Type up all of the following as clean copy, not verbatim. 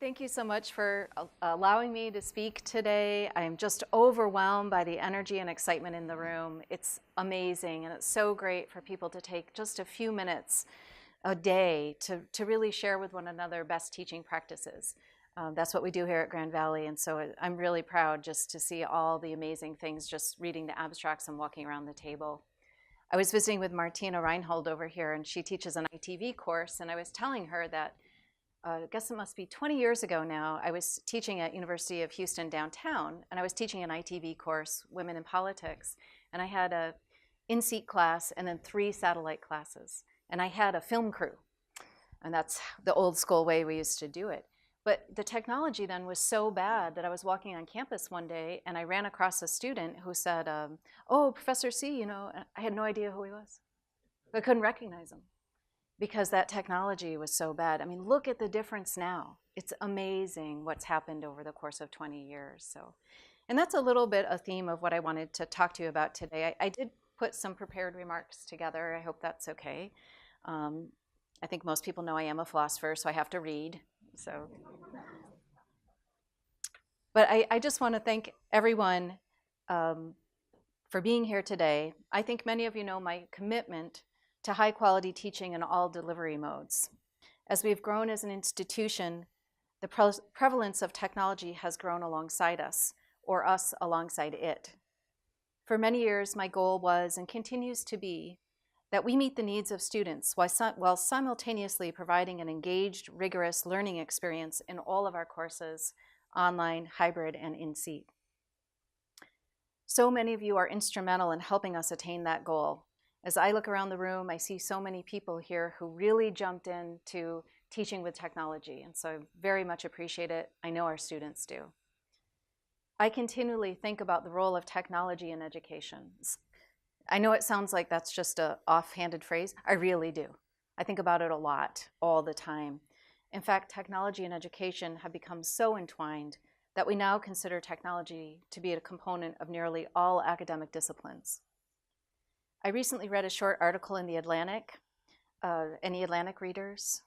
Thank you so much for allowing me to speak today. I am just overwhelmed by the energy and excitement in the room. It's amazing, and it's so great for people to take just a few minutes a day to really share with one another best teaching practices. That's what we do here at Grand Valley, and so I'm really proud just to see all the amazing things just reading the abstracts and walking around the table. I was visiting with Martina Reinhold over here, and she teaches an ITV course, and I was telling her that I guess it must be 20 years ago now, I was teaching at University of Houston downtown, and I was teaching an ITV course, Women in Politics, and I had a in-seat class and then 3 satellite classes. And I had a film crew, and that's the old school way we used to do it. But the technology then was so bad that I was walking on campus one day, and I ran across a student who said, oh, Professor C, you know, I had no idea who he was. I couldn't recognize him, because that technology was so bad. I mean, look at the difference now. It's amazing what's happened over the course of 20 years. And that's a little bit a theme of what I wanted to talk to you about today. I did put some prepared remarks together. I hope that's okay. I think most people know I am a philosopher, so I have to read. But I just want to thank everyone for being here today. I think many of you know my commitment to high quality teaching in all delivery modes. As we've grown as an institution, the prevalence of technology has grown alongside us, or us alongside it. For many years, my goal was and continues to be that we meet the needs of students while simultaneously providing an engaged, rigorous learning experience in all of our courses, online, hybrid, and in-seat. So many of you are instrumental in helping us attain that goal. As I look around the room, I see so many people here who really jumped into teaching with technology, and so I very much appreciate it. I know our students do. I continually think about the role of technology in education. I know it sounds like that's just an offhanded phrase. I really do. I think about it a lot, all the time. In fact, technology and education have become so entwined that we now consider technology to be a component of nearly all academic disciplines. I recently read a short article in The Atlantic. Any Atlantic readers?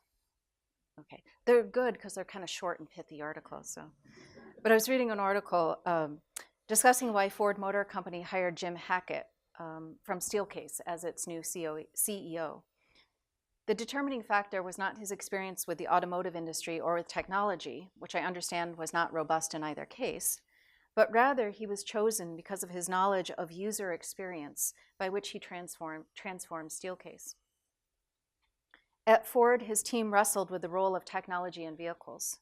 Okay, they're good because they're kind of short and pithy articles. But I was reading an article discussing why Ford Motor Company hired Jim Hackett from Steelcase as its new CEO. The determining factor was not his experience with the automotive industry or with technology, which I understand was not robust in either case, but rather he was chosen because of his knowledge of user experience by which he transformed Steelcase. At Ford, his team wrestled with the role of technology in vehicles.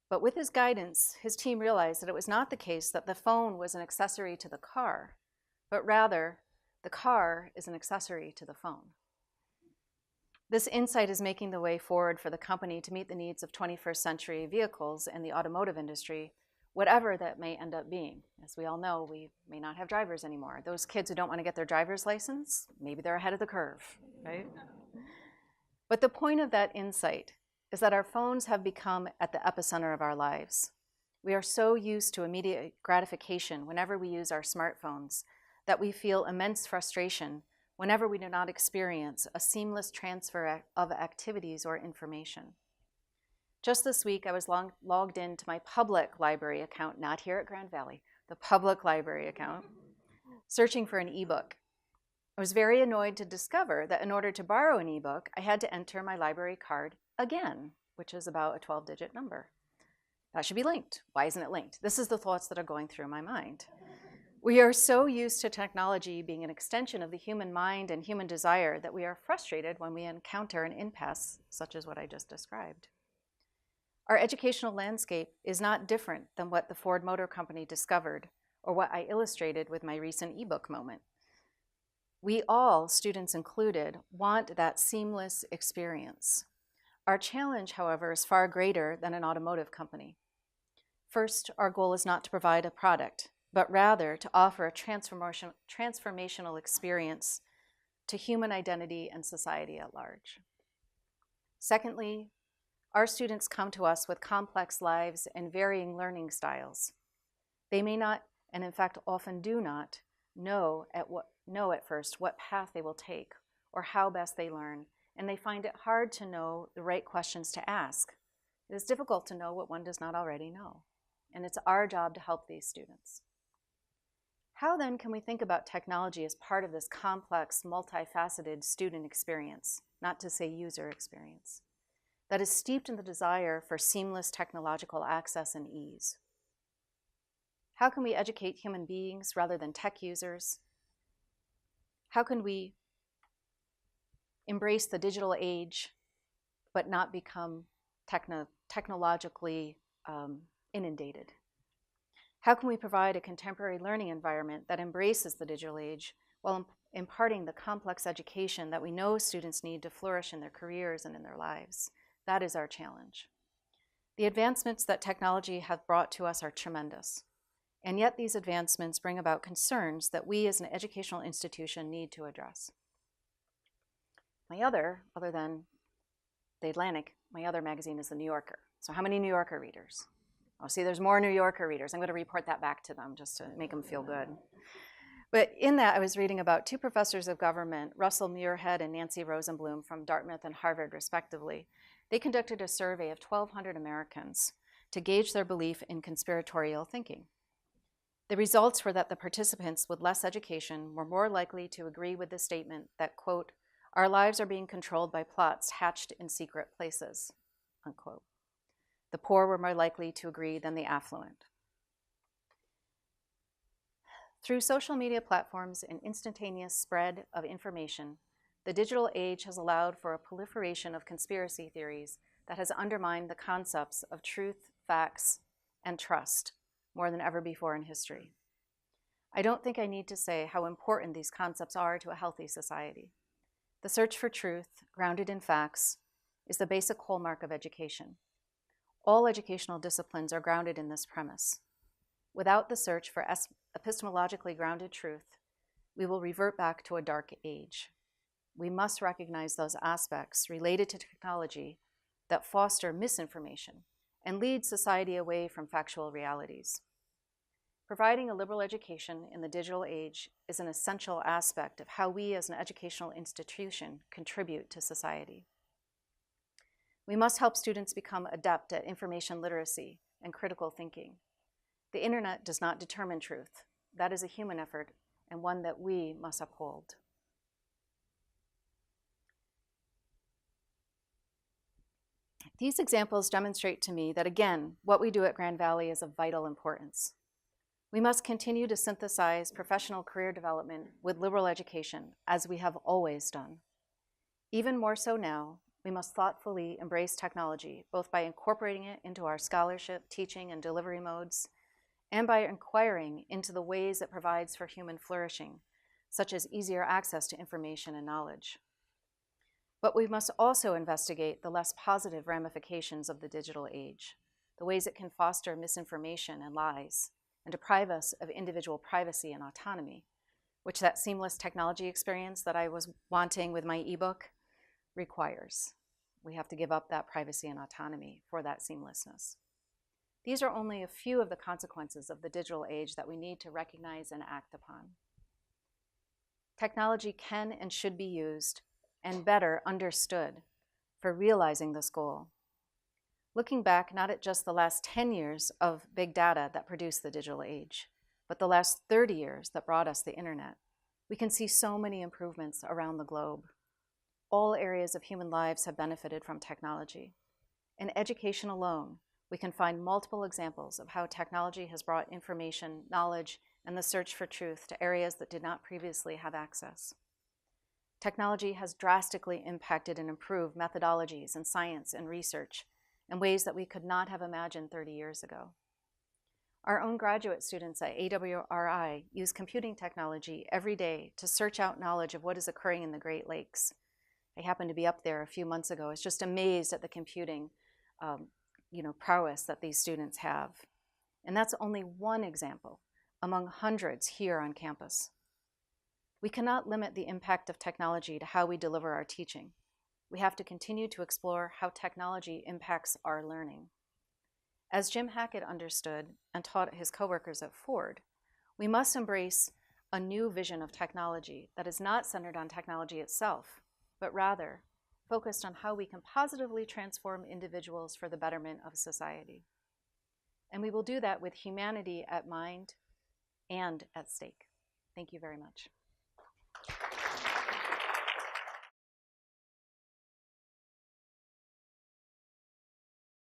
But with his guidance, his team realized that it was not the case that the phone was an accessory to the car, but rather the car is an accessory to the phone. This insight is making the way forward for the company to meet the needs of 21st century vehicles and the automotive industry, whatever that may end up being. As we all know, we may not have drivers anymore. Those kids who don't want to get their driver's license, maybe they're ahead of the curve, right? But the point of that insight is that our phones have become at the epicenter of our lives. We are so used to immediate gratification whenever we use our smartphones that we feel immense frustration whenever we do not experience a seamless transfer of activities or information. Just this week, I was logged into my public library account, not here at Grand Valley, the public library account, searching for an ebook. I was very annoyed to discover that in order to borrow an ebook, I had to enter my library card again, which is about a 12-digit number. That should be linked. Why isn't it linked? This is the thoughts that are going through my mind. We are so used to technology being an extension of the human mind and human desire that we are frustrated when we encounter an impasse such as what I just described. Our educational landscape is not different than what the Ford Motor Company discovered or what I illustrated with my recent ebook moment. We all, students included, want that seamless experience. Our challenge, however, is far greater than an automotive company. First, our goal is not to provide a product, but rather to offer a transformational experience to human identity and society at large. Secondly, our students come to us with complex lives and varying learning styles. They may not, and in fact often do not, know at first what path they will take or how best they learn, and they find it hard to know the right questions to ask. It is difficult to know what one does not already know, and it's our job to help these students. How then can we think about technology as part of this complex, multifaceted student experience, not to say user experience, that is steeped in the desire for seamless technological access and ease? How can we educate human beings rather than tech users? How can we embrace the digital age but not become technologically inundated? How can we provide a contemporary learning environment that embraces the digital age while imparting the complex education that we know students need to flourish in their careers and in their lives? That is our challenge. The advancements that technology has brought to us are tremendous, and yet these advancements bring about concerns that we as an educational institution need to address. Other than The Atlantic, my other magazine is The New Yorker. So how many New Yorker readers? Oh, see, there's more New Yorker readers. I'm going to report that back to them just to make them feel good. But in that, I was reading about two professors of government, Russell Muirhead and Nancy Rosenblum from Dartmouth and Harvard, respectively. They conducted a survey of 1,200 Americans to gauge their belief in conspiratorial thinking. The results were that the participants with less education were more likely to agree with the statement that, quote, "Our lives are being controlled by plots hatched in secret places," unquote. The poor were more likely to agree than the affluent. Through social media platforms and instantaneous spread of information, the digital age has allowed for a proliferation of conspiracy theories that has undermined the concepts of truth, facts, and trust more than ever before in history. I don't think I need to say how important these concepts are to a healthy society. The search for truth, grounded in facts, is the basic hallmark of education. All educational disciplines are grounded in this premise. Without the search for epistemologically grounded truth, we will revert back to a dark age. We must recognize those aspects related to technology that foster misinformation and lead society away from factual realities. Providing a liberal education in the digital age is an essential aspect of how we as an educational institution contribute to society. We must help students become adept at information literacy and critical thinking. The internet does not determine truth. That is a human effort and one that we must uphold. These examples demonstrate to me that, again, what we do at Grand Valley is of vital importance. We must continue to synthesize professional career development with liberal education, as we have always done. Even more so now, we must thoughtfully embrace technology, both by incorporating it into our scholarship, teaching, and delivery modes, and by inquiring into the ways it provides for human flourishing, such as easier access to information and knowledge. But we must also investigate the less positive ramifications of the digital age, the ways it can foster misinformation and lies, and deprive us of individual privacy and autonomy, which that seamless technology experience that I was wanting with my ebook requires. We have to give up that privacy and autonomy for that seamlessness. These are only a few of the consequences of the digital age that we need to recognize and act upon. Technology can and should be used and better understood for realizing this goal. Looking back not at just the last 10 years of big data that produced the digital age, but the last 30 years that brought us the internet, we can see so many improvements around the globe. All areas of human lives have benefited from technology. In education alone, we can find multiple examples of how technology has brought information, knowledge, and the search for truth to areas that did not previously have access. Technology has drastically impacted and improved methodologies in science and research in ways that we could not have imagined 30 years ago. Our own graduate students at AWRI use computing technology every day to search out knowledge of what is occurring in the Great Lakes. I happened to be up there a few months ago. I was just amazed at the computing prowess that these students have. And that's only one example among hundreds here on campus. We cannot limit the impact of technology to how we deliver our teaching. We have to continue to explore how technology impacts our learning. As Jim Hackett understood and taught his coworkers at Ford, we must embrace a new vision of technology that is not centered on technology itself, but rather focused on how we can positively transform individuals for the betterment of society. And we will do that with humanity at mind and at stake. Thank you very much.